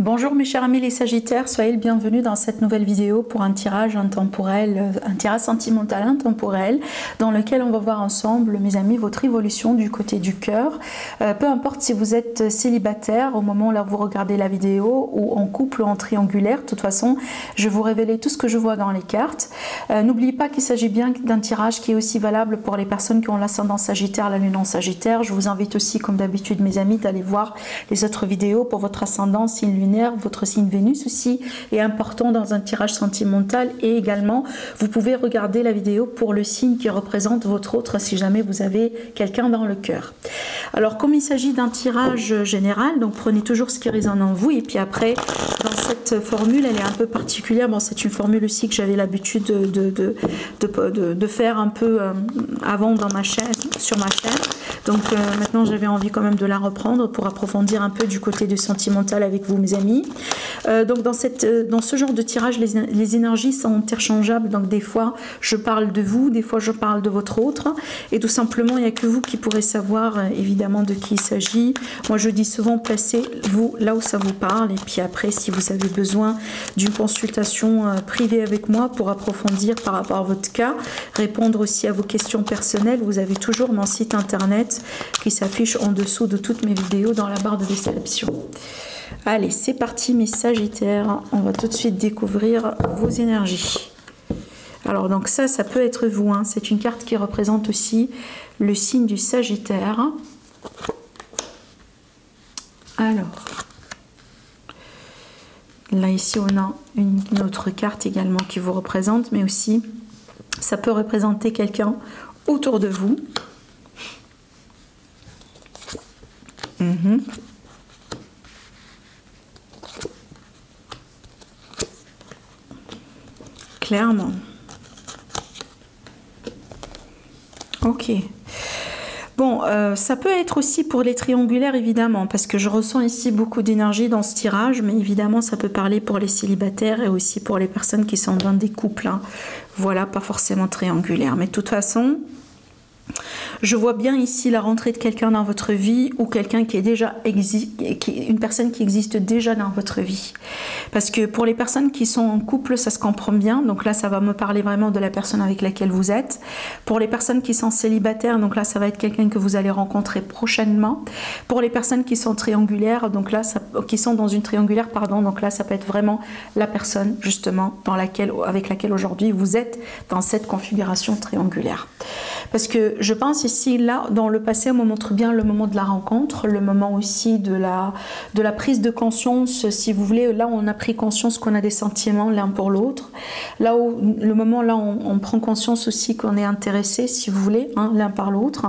Bonjour mes chers amis les Sagittaires, soyez le bienvenu dans cette nouvelle vidéo pour un tirage intemporel, un tirage sentimental intemporel dans lequel on va voir ensemble, mes amis, votre évolution du côté du cœur. Peu importe si vous êtes célibataire au moment où vous regardez la vidéo ou en couple ou en triangulaire, de toute façon, je vais vous révéler tout ce que je vois dans les cartes. N'oubliez pas qu'il s'agit bien d'un tirage qui est aussi valable pour les personnes qui ont l'ascendant Sagittaire, la lune en Sagittaire. Je vous invite aussi, comme d'habitude, mes amis, d'aller voir les autres vidéos pour votre ascendant, signe lunaire, votre signe Vénus aussi est important dans un tirage sentimental, et également vous pouvez regarder la vidéo pour le signe qui représente votre autre si jamais vous avez quelqu'un dans le cœur. Alors comme il s'agit d'un tirage général, donc prenez toujours ce qui résonne en vous, et puis après dans cette formule, elle est un peu particulière. Bon, c'est une formule aussi que j'avais l'habitude de faire un peu avant dans ma chaîne, sur ma chaîne. Donc maintenant j'avais envie quand même de la reprendre pour approfondir un peu du côté du sentimental avec vous mes amis. Donc dans ce genre de tirage, les énergies sont interchangeables. Donc des fois je parle de vous, des fois je parle de votre autre, et tout simplement il n'y a que vous qui pourrez savoir évidemment de qui il s'agit. Moi je dis souvent placez-vous là où ça vous parle, et puis après si vous avez besoin d'une consultation privée avec moi pour approfondir par rapport à votre cas, répondre aussi à vos questions personnelles, vous avez toujours mon site internet qui s'affiche en dessous de toutes mes vidéos dans la barre de description. Allez, c'est parti mes Sagittaires, on va tout de suite découvrir vos énergies. Alors donc ça peut être vous, hein. C'est une carte qui représente aussi le signe du Sagittaire. Alors, là ici on a une autre carte également qui vous représente, mais aussi ça peut représenter quelqu'un autour de vous. Clairement. Ok. Bon, ça peut être aussi pour les triangulaires évidemment, parce que je ressens ici beaucoup d'énergie dans ce tirage, mais évidemment ça peut parler pour les célibataires et aussi pour les personnes qui sont dans des couples, hein. Voilà, pas forcément triangulaire, mais de toute façon je vois bien ici la rentrée de quelqu'un dans votre vie, ou quelqu'un qui est déjà une personne qui existe déjà dans votre vie. Parce que pour les personnes qui sont en couple, ça se comprend bien. Donc là, ça va me parler vraiment de la personne avec laquelle vous êtes. Pour les personnes qui sont célibataires, donc là, ça va être quelqu'un que vous allez rencontrer prochainement. Pour les personnes qui sont triangulaires, donc là, qui sont dans une triangulaire, pardon, donc là, ça peut être vraiment la personne justement avec laquelle aujourd'hui vous êtes dans cette configuration triangulaire. Parce que je pense ici, là, dans le passé, on me montre bien le moment de la rencontre, le moment aussi de la prise de conscience, si vous voulez, là où on a pris conscience qu'on a des sentiments l'un pour l'autre, là où le moment là où on prend conscience aussi qu'on est intéressé, si vous voulez, hein, l'un par l'autre.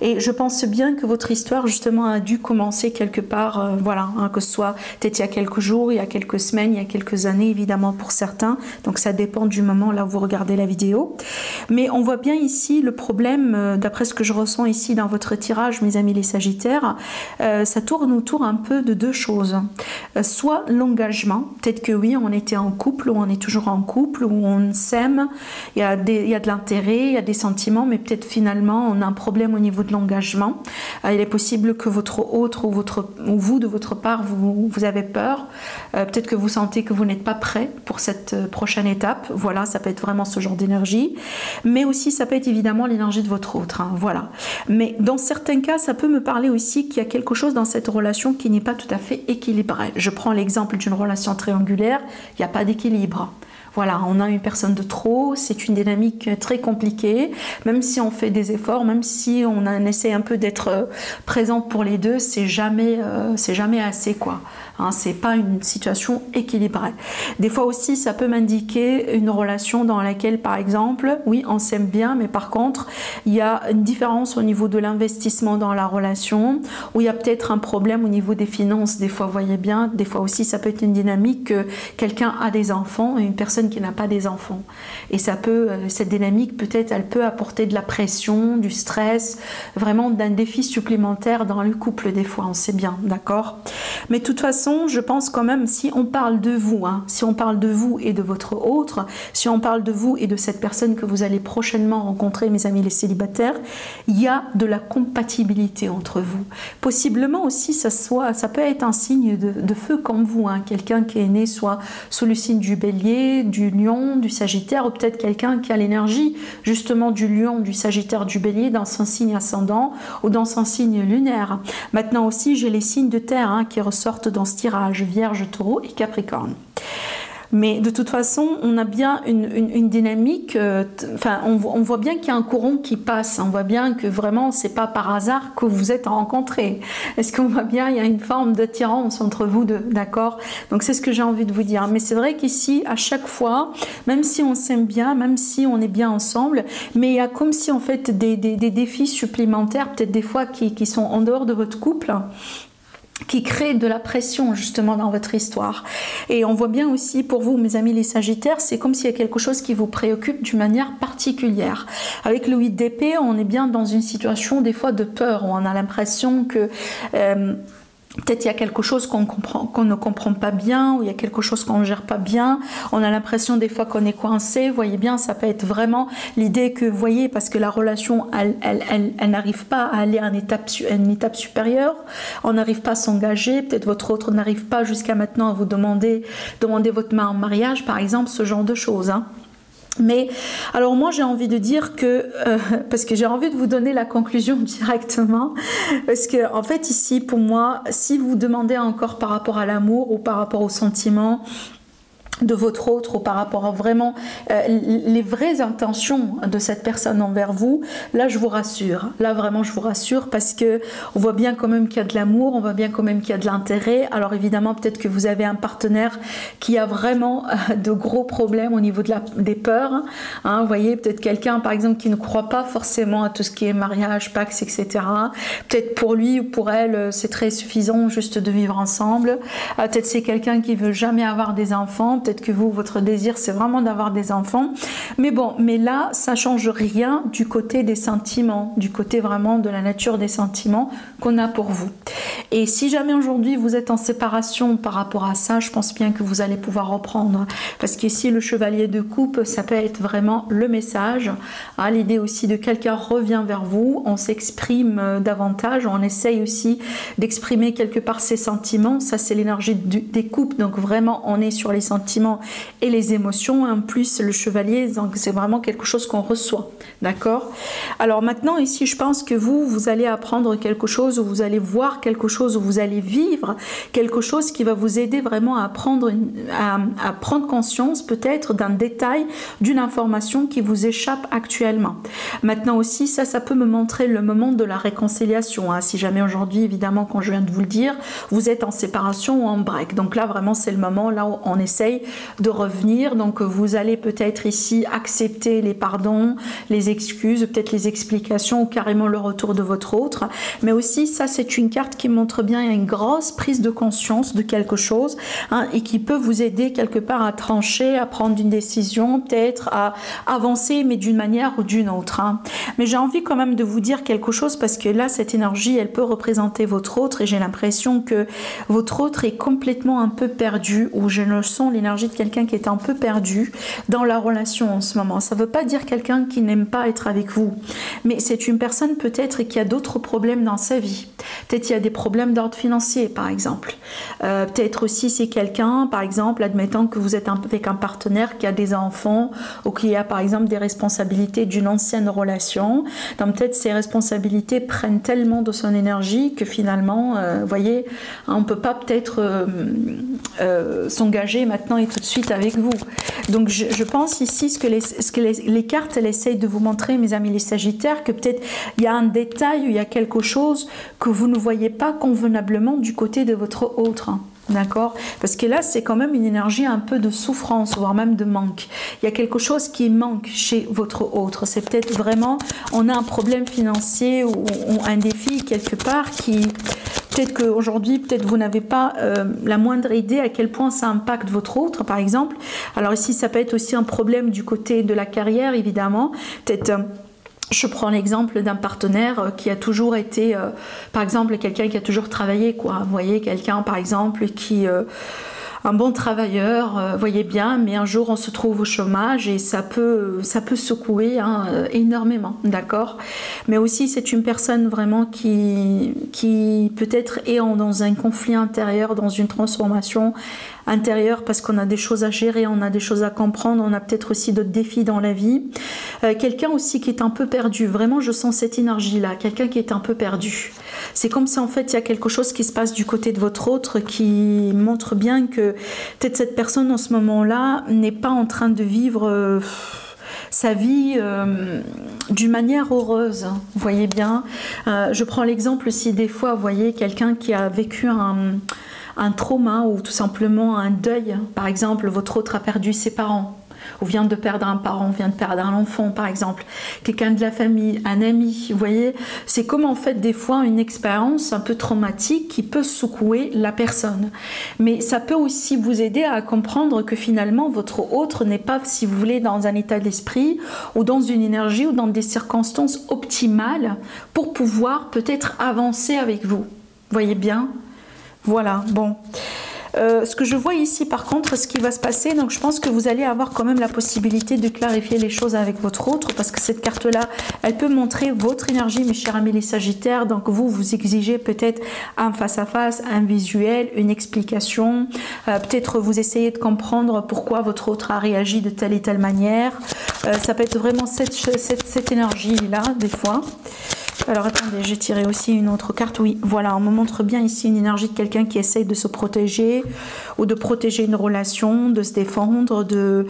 Et je pense bien que votre histoire justement a dû commencer quelque part, voilà, hein, que ce soit peut-être il y a quelques jours, il y a quelques semaines, il y a quelques années évidemment pour certains, donc ça dépend du moment là où vous regardez la vidéo. Mais on voit bien ici le problème, d'après ce que je ressens ici dans votre tirage, mes amis les Sagittaires, ça tourne autour un peu de deux choses. Soit l'engagement, peut-être que oui, on était en couple, ou on est toujours en couple, ou on s'aime, il y a de l'intérêt, il y a des sentiments, mais peut-être finalement on a un problème au niveau de l'engagement. Il est possible que votre autre ou vous de votre part, vous avez peur, peut-être que vous sentez que vous n'êtes pas prêt pour cette prochaine étape. Voilà, ça peut être vraiment ce genre d'énergie, mais aussi ça peut être évidemment l'énergie de votre autre, hein, voilà. Mais dans certains cas, ça peut me parler aussi qu'il y a quelque chose dans cette relation qui n'est pas tout à fait équilibré. Je prends l'exemple d'une relation triangulaire, il n'y a pas d'équilibre. Voilà, on a une personne de trop, c'est une dynamique très compliquée, même si on fait des efforts, même si on essaie un peu d'être présent pour les deux, c'est jamais assez quoi. Hein, c'est pas une situation équilibrée. Des fois aussi, ça peut m'indiquer une relation dans laquelle, par exemple, oui, on s'aime bien, mais par contre, il y a une différence au niveau de l'investissement dans la relation, où il y a peut-être un problème au niveau des finances. Des fois, vous voyez bien, des fois aussi, ça peut être une dynamique que quelqu'un a des enfants et une personne personne qui n'a pas des enfants. Et ça peut, cette dynamique peut-être, elle peut apporter de la pression, du stress, vraiment d'un défi supplémentaire dans le couple des fois, on sait bien, d'accord? Mais de toute façon, je pense quand même, si on parle de vous, hein, si on parle de vous et de votre autre, si on parle de vous et de cette personne que vous allez prochainement rencontrer, mes amis les célibataires, il y a de la compatibilité entre vous. Possiblement aussi, ça peut être un signe de feu comme vous, hein, quelqu'un qui est né soit sous le signe du Bélier, du Lion, du Sagittaire, ou peut-être quelqu'un qui a l'énergie justement du Lion, du Sagittaire, du Bélier dans son signe ascendant ou dans son signe lunaire. Maintenant aussi, j'ai les signes de terre, hein, qui ressortent dans ce tirage, Vierge, Taureau et Capricorne. Mais de toute façon, on a bien une dynamique, enfin, on voit bien qu'il y a un courant qui passe, on voit bien que vraiment, c'est pas par hasard que vous êtes rencontrés. Est-ce qu'on voit bien, il y a une forme d'attirance entre vous deux, d'accord? Donc c'est ce que j'ai envie de vous dire. Mais c'est vrai qu'ici, à chaque fois, même si on s'aime bien, même si on est bien ensemble, mais il y a comme si en fait des défis supplémentaires, peut-être des fois qui sont en dehors de votre couple, qui crée de la pression justement dans votre histoire. Et on voit bien aussi pour vous, mes amis les Sagittaires, c'est comme s'il y a quelque chose qui vous préoccupe d'une manière particulière. Avec le 8 d'épée, on est bien dans une situation des fois de peur, où on a l'impression que peut-être il y a quelque chose qu'on ne comprend pas bien, ou il y a quelque chose qu'on ne gère pas bien. On a l'impression des fois qu'on est coincé. Vous voyez bien, ça peut être vraiment l'idée que, vous voyez, parce que la relation, elle n'arrive pas à aller à une étape supérieure. On n'arrive pas à s'engager. Peut-être votre autre n'arrive pas jusqu'à maintenant à vous demander votre main en mariage, par exemple, ce genre de choses, hein. Mais alors moi j'ai envie de dire que parce que j'ai envie de vous donner la conclusion directement, parce que en fait ici pour moi, si vous demandez encore par rapport à l'amour ou par rapport aux sentiments de votre autre ou par rapport à vraiment les vraies intentions de cette personne envers vous, là je vous rassure, là vraiment je vous rassure, parce que on voit bien quand même qu'il y a de l'amour, on voit bien quand même qu'il y a de l'intérêt. Alors évidemment peut-être que vous avez un partenaire qui a vraiment de gros problèmes au niveau de des peurs, hein, vous voyez, peut-être quelqu'un par exemple qui ne croit pas forcément à tout ce qui est mariage, pax, etc. Peut-être pour lui ou pour elle c'est très suffisant juste de vivre ensemble. Peut-être c'est quelqu'un qui veut jamais avoir des enfants. Peut-être que vous, votre désir, c'est vraiment d'avoir des enfants. Mais bon, mais là, ça change rien du côté des sentiments, du côté vraiment de la nature des sentiments qu'on a pour vous. Et si jamais aujourd'hui vous êtes en séparation par rapport à ça, je pense bien que vous allez pouvoir reprendre. Parce qu'ici, le chevalier de coupe, ça peut être vraiment le message. Hein, l'idée aussi de quelqu'un revient vers vous, on s'exprime davantage, on essaye aussi d'exprimer quelque part ses sentiments. Ça, c'est l'énergie des coupes. Donc vraiment, on est sur les sentiments et les émotions, en plus le chevalier, donc c'est vraiment quelque chose qu'on reçoit, d'accord? Alors maintenant ici je pense que vous allez apprendre quelque chose, ou vous allez voir quelque chose, ou vous allez vivre quelque chose qui va vous aider vraiment à prendre conscience peut-être d'un détail, d'une information qui vous échappe actuellement. Maintenant aussi ça peut me montrer le moment de la réconciliation, hein. Si jamais aujourd'hui évidemment, quand je viens de vous le dire, vous êtes en séparation ou en break, donc là vraiment c'est le moment là où on essaye de revenir. Donc vous allez peut-être ici accepter les pardons, les excuses, peut-être les explications ou carrément le retour de votre autre. Mais aussi ça c'est une carte qui montre bien une grosse prise de conscience de quelque chose, hein, et qui peut vous aider quelque part à trancher, à prendre une décision, peut-être à avancer, mais d'une manière ou d'une autre, hein. Mais j'ai envie quand même de vous dire quelque chose, parce que là cette énergie elle peut représenter votre autre, et j'ai l'impression que votre autre est complètement un peu perdu, ou je le sens l'énergie de quelqu'un qui est un peu perdu dans la relation en ce moment. Ça ne veut pas dire quelqu'un qui n'aime pas être avec vous, mais c'est une personne peut-être qui a d'autres problèmes dans sa vie. Peut-être il y a des problèmes d'ordre financier par exemple. Peut-être aussi c'est quelqu'un, par exemple, admettant que vous êtes avec un partenaire qui a des enfants, ou qui a par exemple des responsabilités d'une ancienne relation. Donc peut-être ces responsabilités prennent tellement de son énergie que finalement, vous voyez, on ne peut pas peut-être s'engager maintenant et tout de suite avec vous. Donc je pense ici ce que les cartes elles essayent de vous montrer, mes amis les Sagittaires, que peut-être il y a un détail, il y a quelque chose que vous ne voyez pas convenablement du côté de votre autre, hein. D'accord? Parce que là, c'est quand même une énergie un peu de souffrance, voire même de manque. Il y a quelque chose qui manque chez votre autre. C'est peut-être vraiment, on a un problème financier ou un défi quelque part qui peut-être qu'aujourd'hui, peut-être vous n'avez pas la moindre idée à quel point ça impacte votre autre, par exemple. Alors ici, ça peut être aussi un problème du côté de la carrière, évidemment. Peut-être... je prends l'exemple d'un partenaire qui a toujours été, par exemple, quelqu'un qui a toujours travaillé, quoi. Vous voyez, quelqu'un, par exemple, qui... un bon travailleur, voyez bien, mais un jour on se trouve au chômage et ça peut secouer énormément, d'accord? Mais aussi c'est une personne vraiment qui peut-être est dans un conflit intérieur, dans une transformation intérieure parce qu'on a des choses à gérer, on a des choses à comprendre, on a peut-être aussi d'autres défis dans la vie. Quelqu'un aussi qui est un peu perdu, vraiment je sens cette énergie-là, quelqu'un qui est un peu perdu. C'est comme si en fait il y a quelque chose qui se passe du côté de votre autre qui montre bien que peut-être cette personne en ce moment-là n'est pas en train de vivre sa vie d'une manière heureuse, vous voyez bien. Je prends l'exemple si des fois, vous voyez, quelqu'un qui a vécu un trauma ou tout simplement un deuil, par exemple, votre autre a perdu ses parents, ou vient de perdre un parent, vient de perdre un enfant par exemple, quelqu'un de la famille, un ami, vous voyez, c'est comme en fait des fois une expérience un peu traumatique qui peut secouer la personne. Mais ça peut aussi vous aider à comprendre que finalement votre autre n'est pas, si vous voulez, dans un état d'esprit ou dans une énergie ou dans des circonstances optimales pour pouvoir peut-être avancer avec vous. Vous voyez bien? Voilà, bon. Ce que je vois ici par contre, ce qui va se passer, donc je pense que vous allez avoir quand même la possibilité de clarifier les choses avec votre autre, parce que cette carte là elle peut montrer votre énergie, mes chers amis les Sagittaires. Donc vous exigez peut-être un face à face, un visuel, une explication, peut-être vous essayez de comprendre pourquoi votre autre a réagi de telle et telle manière. Ça peut être vraiment cette énergie là des fois. Alors attendez, j'ai tiré aussi une autre carte. Oui, voilà, on me montre bien ici une énergie de quelqu'un qui essaye de se protéger ou de protéger une relation, de se défendre, de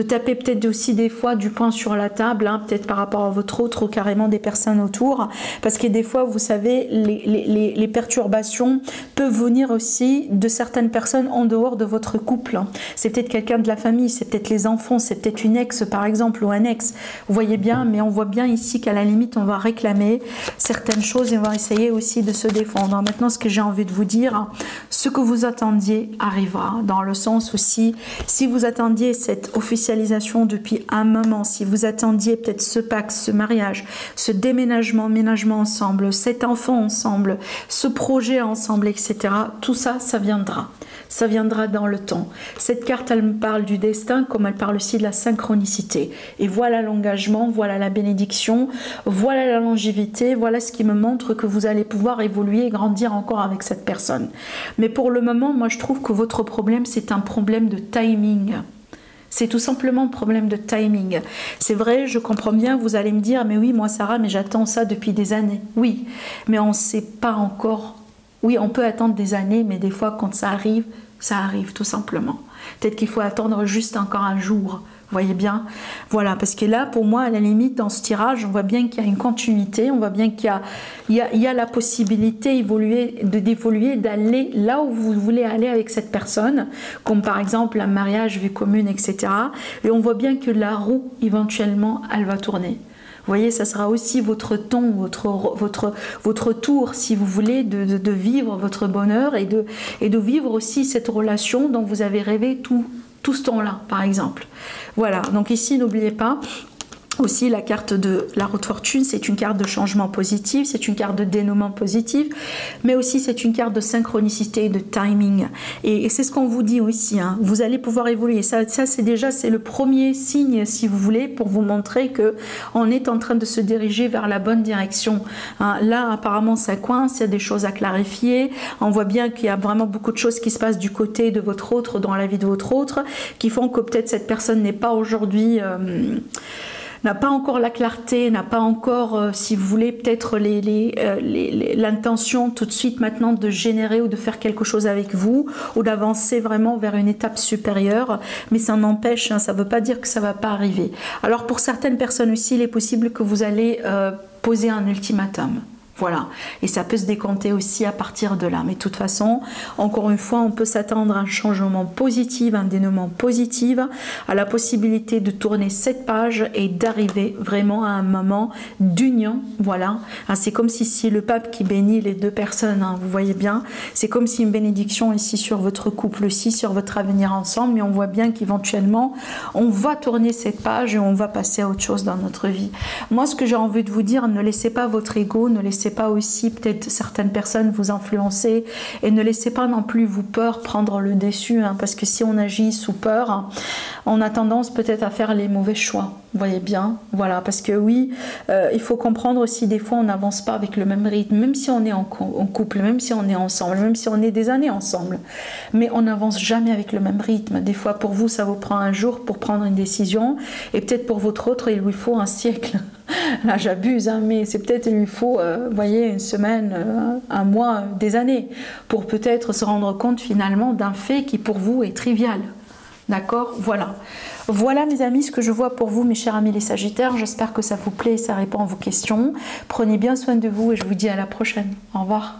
taper peut-être aussi des fois du poing sur la table, hein, peut-être par rapport à votre autre ou carrément des personnes autour. Parce que des fois, vous savez, les perturbations peuvent venir aussi de certaines personnes en dehors de votre couple. C'est peut-être quelqu'un de la famille, c'est peut-être les enfants, c'est peut-être une ex par exemple ou un ex. Vous voyez bien, mais on voit bien ici qu'à la limite, on va réclamer certaines choses et on va essayer aussi de se défendre. Maintenant, ce que j'ai envie de vous dire, ce que vous attendiez arrivera, dans le sens aussi, si vous attendiez cette officialisation depuis un moment, si vous attendiez peut-être ce pacte, ce mariage, ce déménagement, ménagement ensemble, cet enfant ensemble, ce projet ensemble, etc., tout ça, ça viendra. Ça viendra dans le temps. Cette carte, elle me parle du destin, comme elle parle aussi de la synchronicité. Et voilà l'engagement, voilà la bénédiction, voilà la longévité, voilà ce qui me montre que vous allez pouvoir évoluer et grandir encore avec cette personne. Mais pour le moment, moi je trouve que votre problème, c'est un problème de timing. C'est tout simplement un problème de timing. C'est vrai, je comprends bien, vous allez me dire, mais oui, moi Sarah, mais j'attends ça depuis des années. Oui, mais on ne sait pas encore. Oui, on peut attendre des années, mais des fois, quand ça arrive tout simplement. Peut-être qu'il faut attendre juste encore un jour. Vous voyez bien? Voilà, parce que là, pour moi, à la limite, dans ce tirage, on voit bien qu'il y a une continuité, on voit bien qu'il y a la possibilité d'évoluer, d'aller là où vous voulez aller avec cette personne, comme par exemple un mariage, vie commune, etc. Et on voit bien que la roue, éventuellement, elle va tourner. Vous voyez, ça sera aussi votre ton, votre tour, si vous voulez, de vivre votre bonheur et de vivre aussi cette relation dont vous avez rêvé tout ce temps-là, par exemple. Voilà, donc ici, n'oubliez pas, aussi la carte de la roue de fortune, c'est une carte de changement positif, c'est une carte de dénouement positif, mais aussi c'est une carte de synchronicité et de timing. Et c'est ce qu'on vous dit aussi, hein. Vous allez pouvoir évoluer. Ça c'est le premier signe, si vous voulez, pour vous montrer que on est en train de se diriger vers la bonne direction. Hein, là, apparemment, ça coince, il y a des choses à clarifier. On voit bien qu'il y a vraiment beaucoup de choses qui se passent du côté de votre autre, dans la vie de votre autre, qui font que peut-être cette personne n'est pas aujourd'hui... n'a pas encore la clarté, n'a pas encore, si vous voulez, peut-être l'intention tout de suite maintenant de générer ou de faire quelque chose avec vous ou d'avancer vraiment vers une étape supérieure, mais ça n'empêche, hein, ça ne veut pas dire que ça ne va pas arriver. Alors pour certaines personnes aussi, il est possible que vous allez poser un ultimatum. Voilà, et ça peut se décanter aussi à partir de là. Mais de toute façon, encore une fois, on peut s'attendre à un changement positif, un dénouement positif, à la possibilité de tourner cette page et d'arriver vraiment à un moment d'union. Voilà, c'est comme si le pape qui bénit les deux personnes, vous voyez bien, c'est comme si une bénédiction ici sur votre couple aussi, sur votre avenir ensemble, mais on voit bien qu'éventuellement, on va tourner cette page et on va passer à autre chose dans notre vie. Moi, ce que j'ai envie de vous dire, ne laissez pas votre ego, ne laissez pas aussi peut-être certaines personnes vous influencer et ne laissez pas non plus vos peurs prendre le dessus, parce que si on agit sous peur, on a tendance peut-être à faire les mauvais choix. Vous voyez bien, voilà, parce que oui, il faut comprendre aussi, des fois on n'avance pas avec le même rythme, même si on est en couple, même si on est ensemble, même si on est des années ensemble, mais on n'avance jamais avec le même rythme. Des fois pour vous ça vous prend un jour pour prendre une décision, et peut-être pour votre autre il lui faut un siècle. Là j'abuse, mais c'est peut-être il lui faut, vous voyez, une semaine, un mois, des années, pour peut-être se rendre compte finalement d'un fait qui pour vous est trivial. D'accord, voilà. Voilà mes amis, ce que je vois pour vous, mes chers amis les Sagittaires. J'espère que ça vous plaît et ça répond à vos questions. Prenez bien soin de vous et je vous dis à la prochaine. Au revoir.